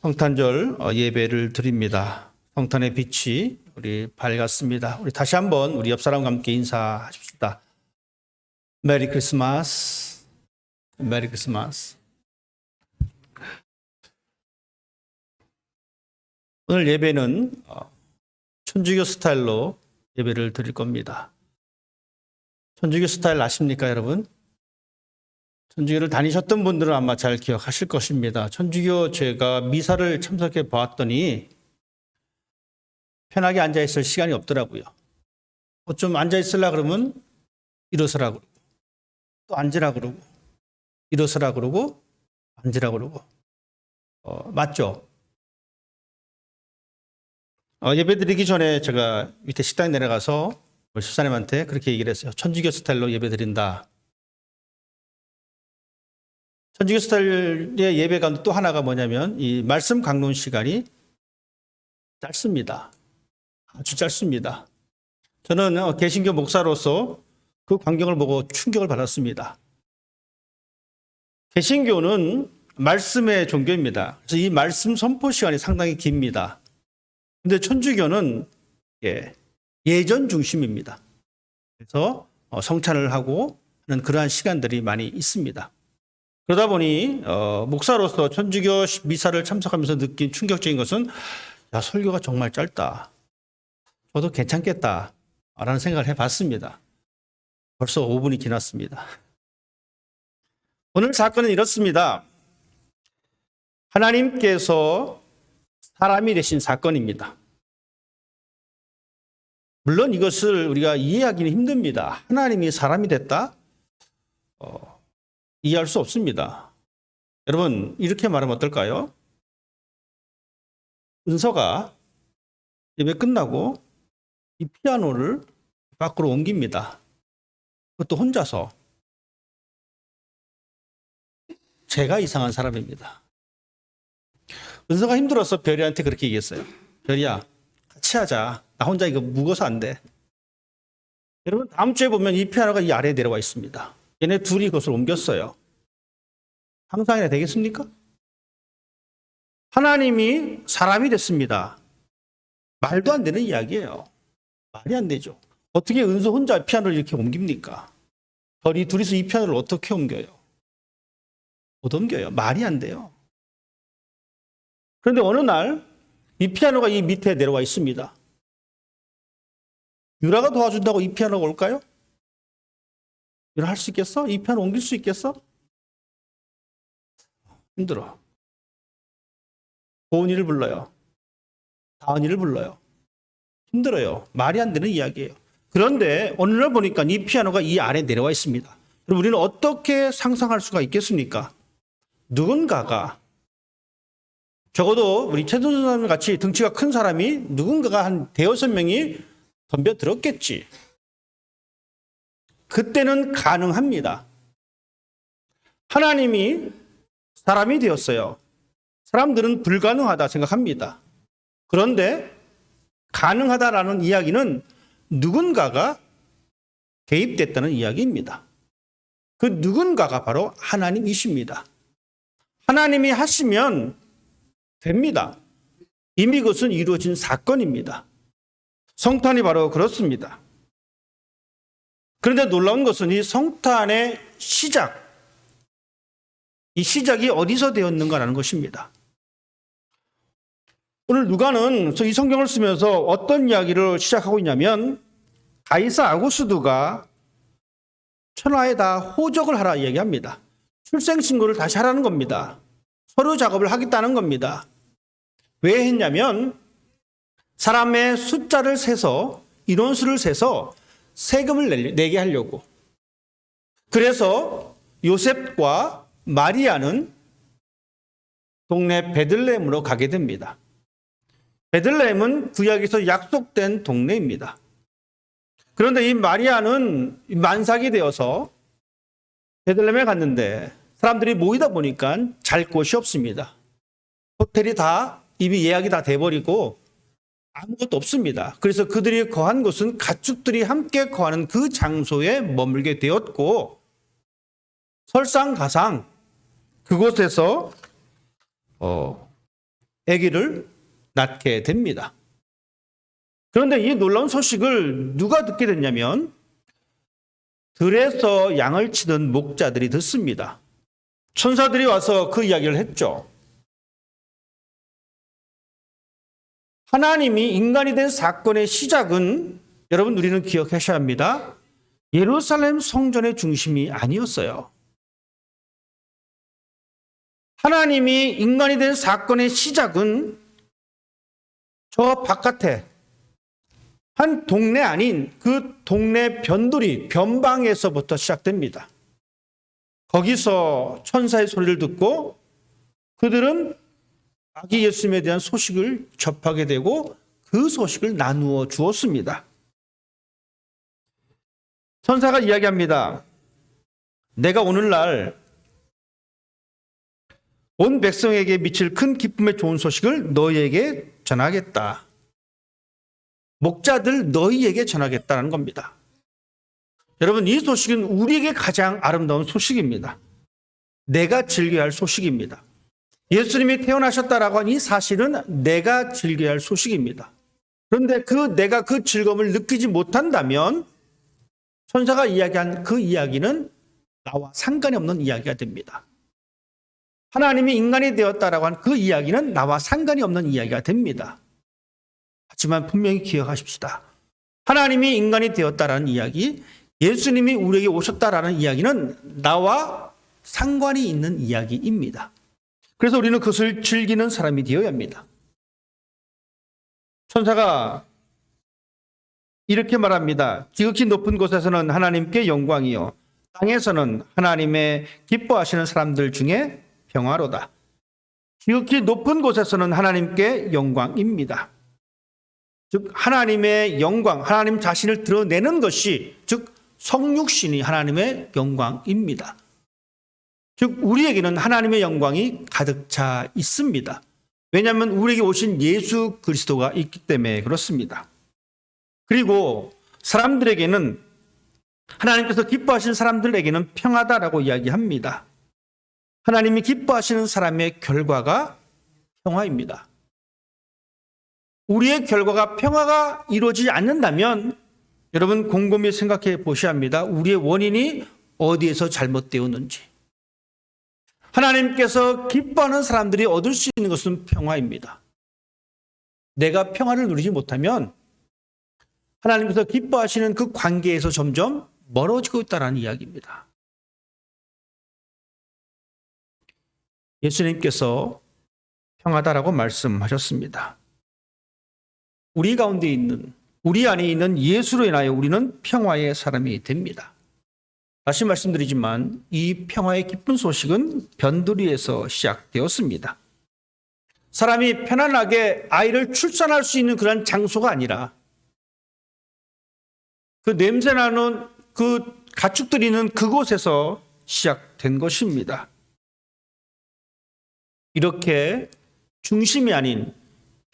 성탄절 예배를 드립니다. 성탄의 빛이 우리 밝았습니다. 우리 다시 한번 우리 옆 사람과 함께 인사하십시다. 메리 크리스마스. 메리 크리스마스. 오늘 예배는 천주교 스타일로 예배를 드릴 겁니다. 천주교 스타일 아십니까, 여러분? 천주교를 다니셨던 분들은 아마 잘 기억하실 것입니다. 천주교 제가 미사를 참석해 보았더니 편하게 앉아있을 시간이 없더라고요. 좀 앉아있으려고 그러면 일어서라 그러고 또 앉으라 그러고 일어서라 그러고 앉으라 그러고 맞죠? 예배 드리기 전에 제가 밑에 식당에 내려가서 집사님한테 그렇게 얘기를 했어요. 천주교 스타일로 예배 드린다. 천주교 스타일의 예배 가운데 또 하나가 뭐냐면 이 말씀 강론 시간이 짧습니다. 아주 짧습니다. 저는 개신교 목사로서 그 광경을 보고 충격을 받았습니다. 개신교는 말씀의 종교입니다. 그래서 이 말씀 선포 시간이 상당히 깁니다. 그런데 천주교는 예전 중심입니다. 그래서 성찬을 하고 하는 그러한 시간들이 많이 있습니다. 그러다 보니 목사로서 천주교 미사를 참석하면서 느낀 충격적인 것은 야, 설교가 정말 짧다. 저도 괜찮겠다 라는 생각을 해봤습니다. 벌써 5분이 지났습니다. 오늘 사건은 이렇습니다. 하나님께서 사람이 되신 사건입니다. 물론 이것을 우리가 이해하기는 힘듭니다. 하나님이 사람이 됐다? 이해할 수 없습니다. 여러분, 이렇게 말하면 어떨까요? 은서가 예배 끝나고 이 피아노를 밖으로 옮깁니다. 그것도 혼자서. 제가 이상한 사람입니다. 은서가 힘들어서 별이한테 그렇게 얘기했어요. 별이야, 같이 하자. 나 혼자 이거 무거워서 안 돼. 여러분, 다음 주에 보면 이 피아노가 이 아래에 내려와 있습니다. 얘네 둘이 그것을 옮겼어요. 상상이나 되겠습니까? 하나님이 사람이 됐습니다. 말도 안 되는 이야기예요. 말이 안 되죠. 어떻게 은서 혼자 피아노를 이렇게 옮깁니까? 별이 둘이서 이 피아노를 어떻게 옮겨요? 못 옮겨요. 말이 안 돼요. 그런데 어느 날 이 피아노가 이 밑에 내려와 있습니다. 유라가 도와준다고 이 피아노가 올까요? 유라 할 수 있겠어? 이 피아노 옮길 수 있겠어? 힘들어. 고은이를 불러요. 다은이를 불러요. 힘들어요. 말이 안 되는 이야기예요. 그런데 어느 날 보니까 이 피아노가 이 아래에 내려와 있습니다. 그럼 우리는 어떻게 상상할 수가 있겠습니까? 누군가가 적어도 우리 최동선 선생님 같이 등치가 큰 사람이 누군가가 한 대여섯 명이 덤벼들었겠지. 그때는 가능합니다. 하나님이 사람이 되었어요. 사람들은 불가능하다 생각합니다. 그런데 가능하다라는 이야기는 누군가가 개입됐다는 이야기입니다. 그 누군가가 바로 하나님이십니다. 하나님이 하시면 됩니다. 이미 그것은 이루어진 사건입니다. 성탄이 바로 그렇습니다. 그런데 놀라운 것은 이 성탄의 시작, 이 시작이 어디서 되었는가라는 것입니다. 오늘 누가는 이 성경을 쓰면서 어떤 이야기를 시작하고 있냐면 가이사 아구스두가 천하에 다 호적을 하라 이야기합니다. 출생신고를 다시 하라는 겁니다. 서류 작업을 하겠다는 겁니다. 왜 했냐면 사람의 숫자를 세서 인원수를 세서 세금을 내게 하려고. 그래서 요셉과 마리아는 동네 베들레헴으로 가게 됩니다. 베들레헴은 구약에서 약속된 동네입니다. 그런데 이 마리아는 만삭이 되어서 베들레헴에 갔는데 사람들이 모이다 보니까 잘 곳이 없습니다. 호텔이 다 이미 예약이 다 돼버리고 아무것도 없습니다. 그래서 그들이 거한 곳은 가축들이 함께 거하는 그 장소에 머물게 되었고 설상가상 그곳에서 아기를 낳게 됩니다. 그런데 이 놀라운 소식을 누가 듣게 됐냐면 들에서 양을 치던 목자들이 듣습니다. 천사들이 와서 그 이야기를 했죠. 하나님이 인간이 된 사건의 시작은 여러분 우리는 기억하셔야 합니다. 예루살렘 성전의 중심이 아니었어요. 하나님이 인간이 된 사건의 시작은 저 바깥에 한 동네 아닌 그 동네 변두리, 변방에서부터 시작됩니다. 거기서 천사의 소리를 듣고 그들은 아기 예수님에 대한 소식을 접하게 되고 그 소식을 나누어 주었습니다. 천사가 이야기합니다. 내가 오늘날 온 백성에게 미칠 큰 기쁨의 좋은 소식을 너희에게 전하겠다. 목자들 너희에게 전하겠다는 겁니다. 여러분, 이 소식은 우리에게 가장 아름다운 소식입니다. 내가 즐겨야 할 소식입니다. 예수님이 태어나셨다라고 한 이 사실은 내가 즐겨야 할 소식입니다. 그런데 내가 그 즐거움을 느끼지 못한다면 천사가 이야기한 그 이야기는 나와 상관이 없는 이야기가 됩니다. 하나님이 인간이 되었다라고 한 그 이야기는 나와 상관이 없는 이야기가 됩니다. 하지만 분명히 기억하십시다. 하나님이 인간이 되었다라는 이야기, 예수님이 우리에게 오셨다라는 이야기는 나와 상관이 있는 이야기입니다. 그래서 우리는 그것을 즐기는 사람이 되어야 합니다. 천사가 이렇게 말합니다. 지극히 높은 곳에서는 하나님께 영광이요, 땅에서는 하나님의 기뻐하시는 사람들 중에 평화로다. 지극히 높은 곳에서는 하나님께 영광입니다. 즉 하나님의 영광, 하나님 자신을 드러내는 것이 즉 성육신이 하나님의 영광입니다. 즉 우리에게는 하나님의 영광이 가득 차 있습니다. 왜냐하면 우리에게 오신 예수 그리스도가 있기 때문에 그렇습니다. 그리고 사람들에게는, 하나님께서 기뻐하시는 사람들에게는 평화다라고 이야기합니다. 하나님이 기뻐하시는 사람의 결과가 평화입니다. 우리의 결과가 평화가 이루어지지 않는다면 여러분 곰곰이 생각해 보셔야 합니다. 우리의 원인이 어디에서 잘못되었는지. 하나님께서 기뻐하는 사람들이 얻을 수 있는 것은 평화입니다. 내가 평화를 누리지 못하면 하나님께서 기뻐하시는 그 관계에서 점점 멀어지고 있다는 이야기입니다. 예수님께서 평화다라고 말씀하셨습니다. 우리 가운데 있는, 우리 안에 있는 예수로 인하여 우리는 평화의 사람이 됩니다. 다시 말씀드리지만 이 평화의 기쁜 소식은 변두리에서 시작되었습니다. 사람이 편안하게 아이를 출산할 수 있는 그런 장소가 아니라 그 냄새나는 그 가축들이 있는 그곳에서 시작된 것입니다. 이렇게 중심이 아닌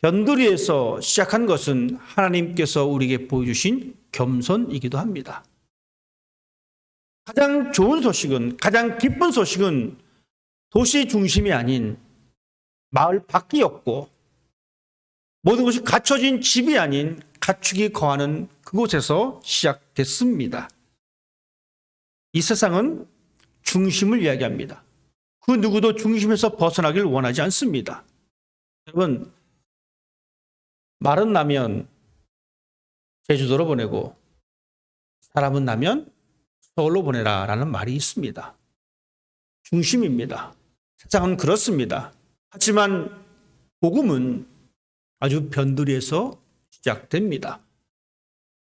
변두리에서 시작한 것은 하나님께서 우리에게 보여주신 겸손이기도 합니다. 가장 좋은 소식은, 가장 기쁜 소식은 도시 중심이 아닌 마을 밖이었고 모든 것이 갖춰진 집이 아닌 가축이 거하는 그곳에서 시작됐습니다. 이 세상은 중심을 이야기합니다. 그 누구도 중심에서 벗어나길 원하지 않습니다. 여러분, 말은 나면 제주도로 보내고 사람은 나면 서울로 보내라 라는 말이 있습니다. 중심입니다. 세상은 그렇습니다. 하지만 복음은 아주 변두리에서 시작됩니다.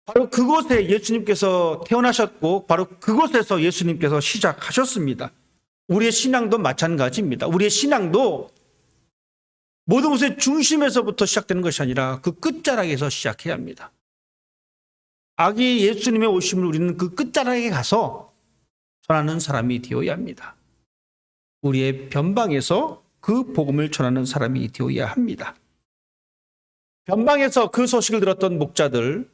바로 그곳에 예수님께서 태어나셨고 바로 그곳에서 예수님께서 시작하셨습니다. 우리의 신앙도 마찬가지입니다. 우리의 신앙도 모든 것의 중심에서부터 시작되는 것이 아니라 그 끝자락에서 시작해야 합니다. 아기 예수님의 오심을 우리는 그 끝자락에 가서 전하는 사람이 되어야 합니다. 우리의 변방에서 그 복음을 전하는 사람이 되어야 합니다. 변방에서 그 소식을 들었던 목자들,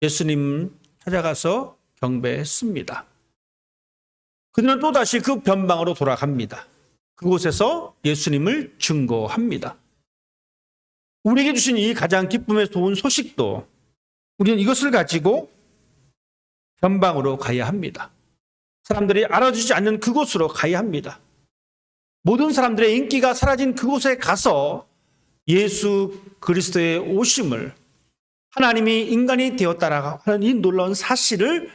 예수님 찾아가서 경배했습니다. 그들은 또다시 그 변방으로 돌아갑니다. 그곳에서 예수님을 증거합니다. 우리에게 주신 이 가장 기쁨의 좋은 소식도 우리는 이것을 가지고 변방으로 가야 합니다. 사람들이 알아주지 않는 그곳으로 가야 합니다. 모든 사람들의 인기가 사라진 그곳에 가서 예수 그리스도의 오심을, 하나님이 인간이 되었다라고 하는 이 놀라운 사실을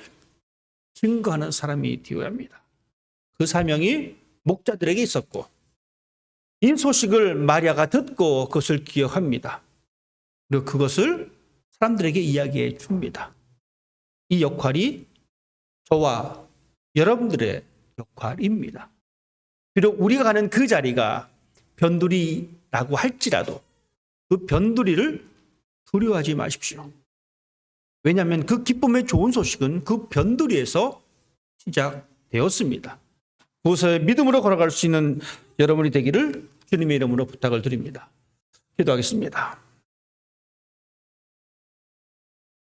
증거하는 사람이 되어야 합니다. 그 사명이 목자들에게 있었고, 이 소식을 마리아가 듣고 그것을 기억합니다. 그리고 그것을 사람들에게 이야기해 줍니다. 이 역할이 저와 여러분들의 역할입니다. 비록 우리가 가는 그 자리가 변두리라고 할지라도 그 변두리를 두려워하지 마십시오. 왜냐하면 그 기쁨의 좋은 소식은 그 변두리에서 시작되었습니다. 그곳에 믿음으로 걸어갈 수 있는 여러분이 되기를 주님의 이름으로 부탁을 드립니다. 기도하겠습니다.